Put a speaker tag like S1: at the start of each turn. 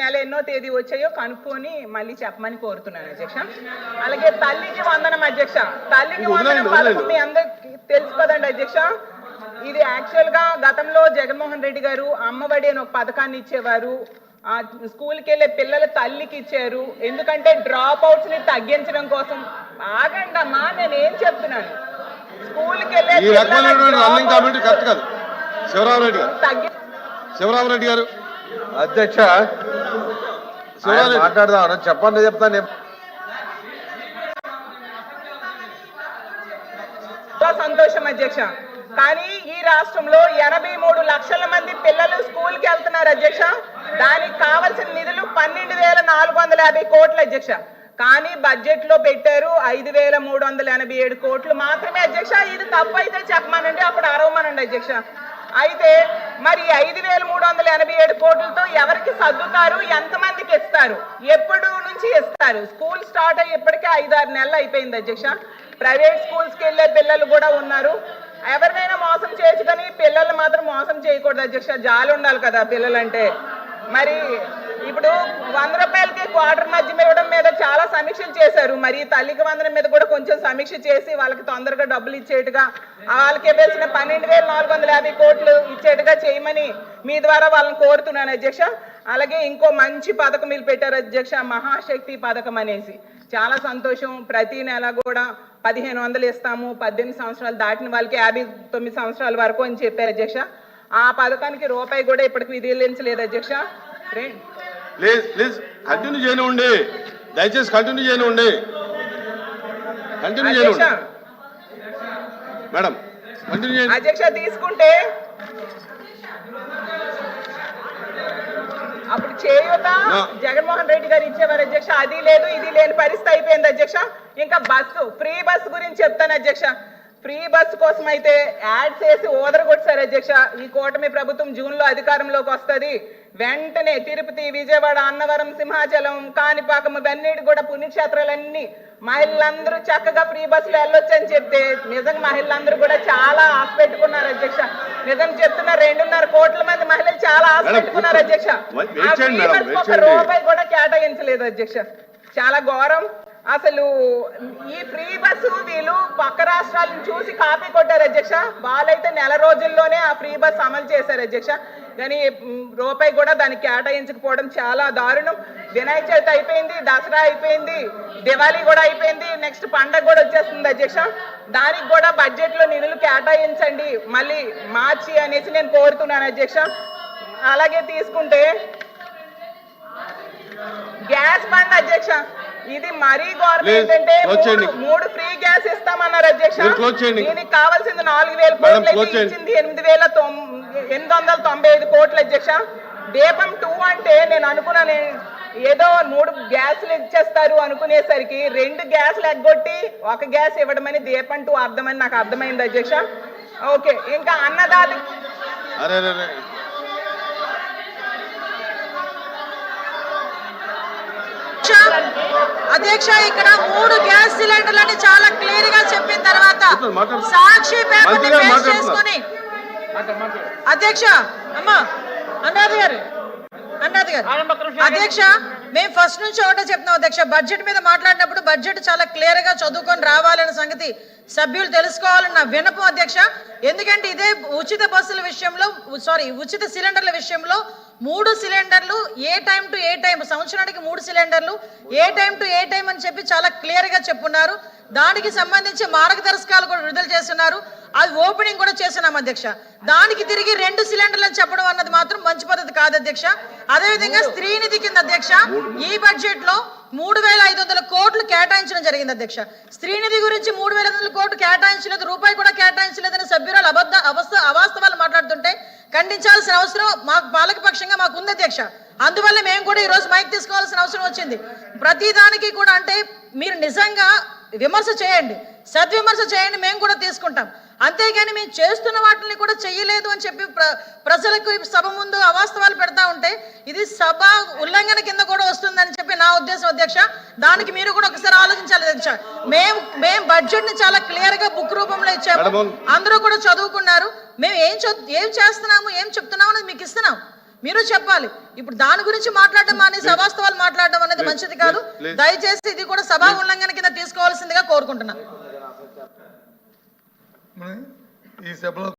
S1: నెల ఎన్నో తేదీ వచ్చాయో కనుక్కొని మళ్ళీ చెప్పమని కోరుతున్నాను అధ్యక్ష. అలాగే తల్లికి వందనం అధ్యక్ష. తల్లికి వందనం పథకం మీ అందరికి తెలుసు కదండి అధ్యక్ష. ఇది యాక్చువల్ గా గతంలో జగన్మోహన్ రెడ్డి గారు అమ్మఒడి అని ఒక పథకాన్ని ఇచ్చేవారు. స్కూల్కి వెళ్ళే పిల్లల తల్లికి ఇచ్చారు. ఎందుకంటే డ్రాప్ అవుట్స్ ని తగ్గించడం కోసం. ఆగండి అమ్మా, నేను ఏం చెప్తున్నాను, స్కూల్కి వెళ్ళే
S2: శివరామరెడ్డి గారు
S3: అధ్యక్ష మాట్లాడదాం చెప్పండి, చెప్తాను.
S1: సంతోషం అధ్యక్ష. కానీ ఈ రాష్ట్రంలో 83 లక్షల మంది పిల్లలు స్కూల్కి వెళ్తున్నారు అధ్యక్ష. దానికి కావాల్సిన నిధులు 12,450 కోట్లు అధ్యక్ష. కానీ బడ్జెట్ లో పెట్టారు 5,387 కోట్లు మాత్రమే అధ్యక్ష. ఇది తప్పు అయితే చెప్పమనండి, అప్పుడు అరవమనండి అధ్యక్ష. అయితే మరి 5,387 కోట్లతో ఎవరికి సర్దుతారు, ఎంతమందికి ఇస్తారు, ఎప్పుడు నుంచి ఇస్తారు? స్కూల్ స్టార్ట్ అయ్యి ఇప్పటికే 5-6 నెలలు అయిపోయింది అధ్యక్ష. ప్రైవేట్ స్కూల్స్కి వెళ్ళే పిల్లలు కూడా ఉన్నారు. ఎవరినైనా మోసం చేయొచ్చు కానీ పిల్లలు మాత్రం మోసం చేయకూడదు అధ్యక్ష. జాలి ఉండాలి కదా పిల్లలంటే. మరి ఇప్పుడు 100 రూపాయలకి క్వార్టర్ మధ్య ఇవ్వడం మీద చాలా సమీక్షలు చేశారు. మరి తల్లికి వందనం మీద కూడా కొంచెం సమీక్ష చేసి వాళ్ళకి తొందరగా డబ్బులు ఇచ్చేట్టుగా, వాళ్ళకి ఇవ్వాల్సిన 12,450 కోట్లు ఇచ్చేట్టుగా చేయమని మీ ద్వారా వాళ్ళని కోరుతున్నాను అధ్యక్ష. అలాగే ఇంకో మంచి పథకం వీళ్ళు పెట్టారు అధ్యక్ష, మహాశక్తి పథకం అనేసి. చాలా సంతోషం. ప్రతి నెల కూడా 1,500 ఇస్తాము, 18 సంవత్సరాలు దాటిన వాళ్ళకి 59 సంవత్సరాల వరకు అని చెప్పారు అధ్యక్ష. ఆ పథకానికి రూపాయి కూడా ఇప్పటికి విధించలేదు అధ్యక్ష.
S2: కంటిన్యూ చేయనివ్వండి, దయచేసి కంటిన్యూ చేయనివ్వండి. మేడం
S1: అధ్యక్ష తీసుకుంటే అప్పుడు చేయూత జగన్మోహన్ రెడ్డి గారు ఇచ్చేవారు అధ్యక్ష. అది లేదు, ఇది లేని పరిస్థితి అయిపోయింది అధ్యక్ష. ఇంకా బస్సు, ఫ్రీ బస్సు గురించి చెప్తాను అధ్యక్ష. ఫ్రీ బస్సు కోసం అయితే యాడ్స్ వేసి ఓదరగొట్టారు అధ్యక్ష. ఈ కూటమి ప్రభుత్వం జూన్ లో అధికారంలోకి వస్తుంది. వెంటనే తిరుపతి, విజయవాడ, అన్నవరం, సింహాచలం, కాణిపాకం ఇవన్నిటి కూడా పుణ్యక్షేత్రాలన్నీ మహిళలందరూ చక్కగా ఫ్రీ బస్సులో వెళ్ళొచ్చు అని చెప్తే నిజంగా మహిళలందరూ కూడా చాలా ఆశ పెట్టుకున్నారు అధ్యక్ష. నిజం చెప్తున్న 2.5 కోట్ల మంది మహిళలు చాలా ఆశ పెట్టుకున్నారు అధ్యక్ష. ఆ ఫ్రీ బస్ ఒక రూపాయి కూడా కేటాయించలేదు అధ్యక్ష. చాలా ఘోరం అసలు. ఈ ఫ్రీ బస్సు వీళ్ళు పక్క రాష్ట్రాలను చూసి కాపీ కొట్టారు అధ్యక్ష. వాళ్ళైతే నెల రోజుల్లోనే ఆ ఫ్రీ బస్ అమలు చేశారు అధ్యక్ష. కానీ రూపాయి కూడా దానికి కేటాయించకపోవడం చాలా దారుణం. వినాయక చవితి అయిపోయింది, దసరా అయిపోయింది, దివాళీ కూడా అయిపోయింది, నెక్స్ట్ పండగ కూడా వచ్చేస్తుంది అధ్యక్ష. దానికి కూడా బడ్జెట్ లో నిధులు కేటాయించండి మళ్ళీ మార్చి అనేసి నేను కోరుతున్నాను అధ్యక్ష. అలాగే తీసుకుంటే గ్యాస్ బండ్ అధ్యక్ష, ఇది మరీ గవర్నమెంట్ అంటే 3 ఫ్రీ గ్యాస్ ఇస్తామన్నారు అధ్యక్ష. దీనికి కావాల్సింది 4,000 కోట్లు అయితే ఇచ్చింది 895 కోట్లు అధ్యక్ష. దీపం 2 అంటే నేను అనుకున్నాను ఏదో 3 గ్యాసులు ఇచ్చేస్తారు అనుకునేసరికి 2 గ్యాసులు ఎగ్గొట్టి 1 గ్యాస్ ఇవ్వడమని దీపం 2 అర్థమని నాకు అర్థమైంది అధ్యక్ష. ఓకే, ఇంకా అన్నదాత
S4: అధ్యక్ష ఇక్కడ 3 గ్యాస్ సిలిండర్లని చాలా క్లియర్ గా చెప్పిన తర్వాత సాక్షి పేపర్ బేస్ చేసుకొని అధ్యక్ష అన్నాది గారు అధ్యక్ష మేము ఫస్ట్ నుంచి ఒకటే చెప్తున్నాం అధ్యక్ష. బడ్జెట్ మీద మాట్లాడినప్పుడు బడ్జెట్ చాలా క్లియర్ గా చదువుకొని రావాలనే సంగతి సభ్యులు తెలుసుకోవాలన్న వినపం అధ్యక్ష. ఎందుకంటే ఇదే ఉచిత బస్సుల విషయంలో ఉచిత సిలిండర్ల విషయంలో 3 సిలిండర్లు ఏ టైం టు ఏ టైం, సంవత్సరానికి 3 సిలిండర్లు ఏ టైం టు ఏ టైం అని చెప్పి చాలా క్లియర్ గా చెప్పున్నారు. దానికి సంబంధించి మార్గదర్శకాలు కూడా విడుదల చేస్తున్నారు. అది ఓపెనింగ్ కూడా చేస్తున్నాం అధ్యక్ష. దానికి తిరిగి 2 సిలిండర్లు అని చెప్పడం అన్నది మాత్రం మంచి పద్ధతి కాదు అధ్యక్ష. అదేవిధంగా స్త్రీనిధి కింద అధ్యక్ష ఈ బడ్జెట్ లో 3,500 కోట్లు కేటాయించడం జరిగింది అధ్యక్ష. స్త్రీనిధి గురించి 3,500 కోట్లు కేటాయించలేదు, రూపాయి కూడా కేటాయించలేదని సభ్యురాలు అవాస్తవాలు మాట్లాడుతుంటే ఖండించాల్సిన అవసరం మా పాలకపక్షంగా మాకు ఉంది అధ్యక్ష. అందువల్ల మేము కూడా ఈ రోజు మైక్ తీసుకోవాల్సిన అవసరం వచ్చింది. ప్రతి దానికి కూడా అంటే మీరు నిజంగా విమర్శ చేయండి, సద్విమర్శ చేయండి, మేము కూడా తీసుకుంటాం. అంతేగాని మేము చేస్తున్న వాటిని కూడా చెయ్యలేదు అని చెప్పి ప్రజలకు సభ ముందు అవాస్తవాలు పెడతా ఉంటే ఇది సభ ఉల్లంఘన కింద కూడా వస్తుందని చెప్పి నా ఉద్దేశం అధ్యక్ష. దానికి మీరు కూడా ఒకసారి ఆలోచించాలి అధ్యక్ష. మేము బడ్జెట్ ని చాలా క్లియర్ గా బుక్ రూపంలో ఇచ్చాము, అందరూ కూడా చదువుకున్నారు. మేము ఏం చేస్తున్నాము, ఏం చెప్తున్నాము అనేది మీకు ఇస్తున్నాం. మీరు చెప్పాలి. ఇప్పుడు దాని గురించి మాట్లాడడం మానేసి అవాస్తవాలు మాట్లాడడం అనేది మంచిది కాదు. దయచేసి ఇది కూడా సభా ఉల్లంఘన కింద తీసుకోవాల్సిందిగా కోరుకుంటున్నా.
S5: ఈ సభలో